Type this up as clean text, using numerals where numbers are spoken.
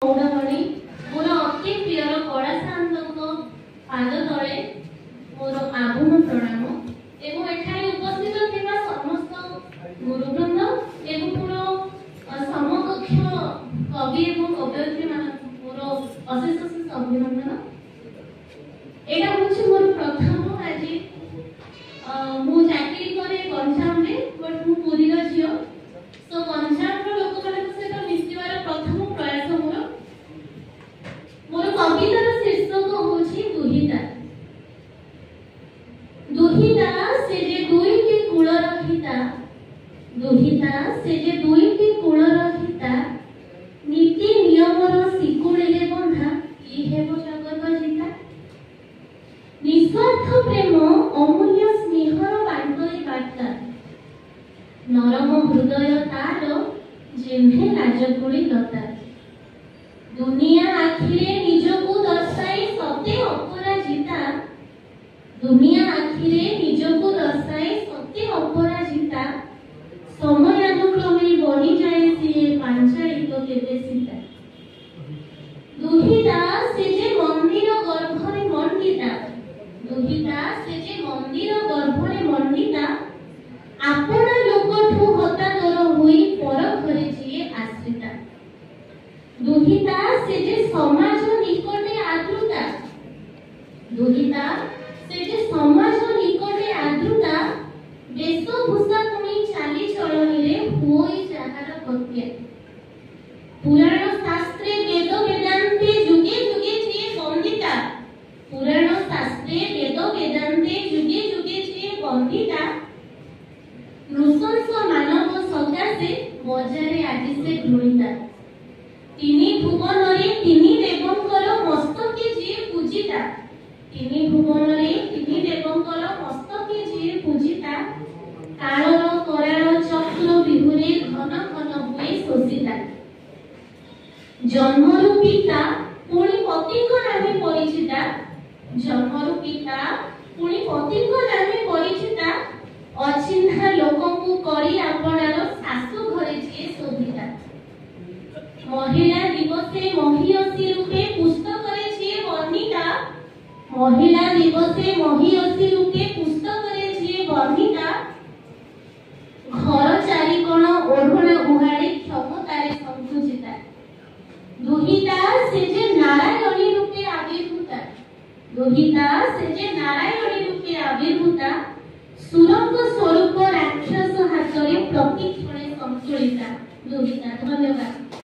मौड़मणि मोर अति प्रिय कलाशांत पाद तले मोर आभूम प्रणाम एवं एठाई उपस्थित थिबा समस्त गुरुवृंद एवं मोर समकक्ष कवि एवं कवयित्री मान मोर अशेष अशेष अभिनंदन। एटा होछि मोर प्रथम आज मु चाकरी करे गंजाम रे बट मु पुरी रो झियो सो गंजाम रो लोक मानक सहित मिसिबार प्रथम प्रयास मोर कवितार शीर्षक होछि दुहिता। दुहिता से जे दुईटी कूल रहिता, दुहिता से जे दुईटी कूल रहिता, नीति नियमर शिकुड़िले बंधा ई हेबो जगत जिता। निस्वार्थ प्रेम अमूल्य स्नेहर बांटई बार्ता, नरम हृदय तार जेम्हे लाजकुड़ी लता। दुनिया आखिरे निजको दर्शाई सते अपराजिता, दुनिया आखिरे निजको दर्शाई सते अपराजिता। समयानुक्रमे बनी जाए से पांचाली तो केबे सीता। दुहिता से जे मंदिर गर्भरे मंडिता, दुहिता से जे मंदिर गर्भरे मंडिता। आपना लोकठू हतादर होई पर घरे जिए आश्रिता। दुहिता से जे समाज निकटे आद्रुता, दुहिता से जे समाज निकटे आद्रुता। वेशभूषा कुणी चाली चलनिरे होई जाहार कत्या। पुराण शास्त्रे वेद वेदांते जुगे जुगे जिए वंदिता, पुराण शास्त्रे वेद वेदांते जुगे जुगे जिए वंदिता। नृशंस मानव सकाशे बजारे आदि से घृणिता। तिनी भुवनरे तिनी देवंकर मस्तके जिए पूजिता, तिनी भुवनरे तिनी देवंकर मस्तके जिए पूजिता। कालर कराल चक्र बिहुरे घन घन हुए शोषिता। जन्मरु पिता पुणी पतिक नामे परिचिता, जन्मरु पिता पुणी पतिक नामे परिचिता। अचिन्हा लोकंकु करी आपणार सासु घरे जिए शोभिता। महिला दिवसे महियसी रूपे पुस्तकरे जिए वर्णिता, महिला दिवसे महियसी रूपे पुस्तकरे जिए वर्णिता। घर चारिकोण ओढ़णा उहाड़े क्षमतारे संकुचिता। दुहिता से जे नारायणी रूपे आविर्भूता, दुहिता से जे नारायणी रूपे आविर्भूता। सुरंग स्वरूप राक्षस हाथरे प्रतिक्षणे संतुलिता। दुहिता। धन्यवाद।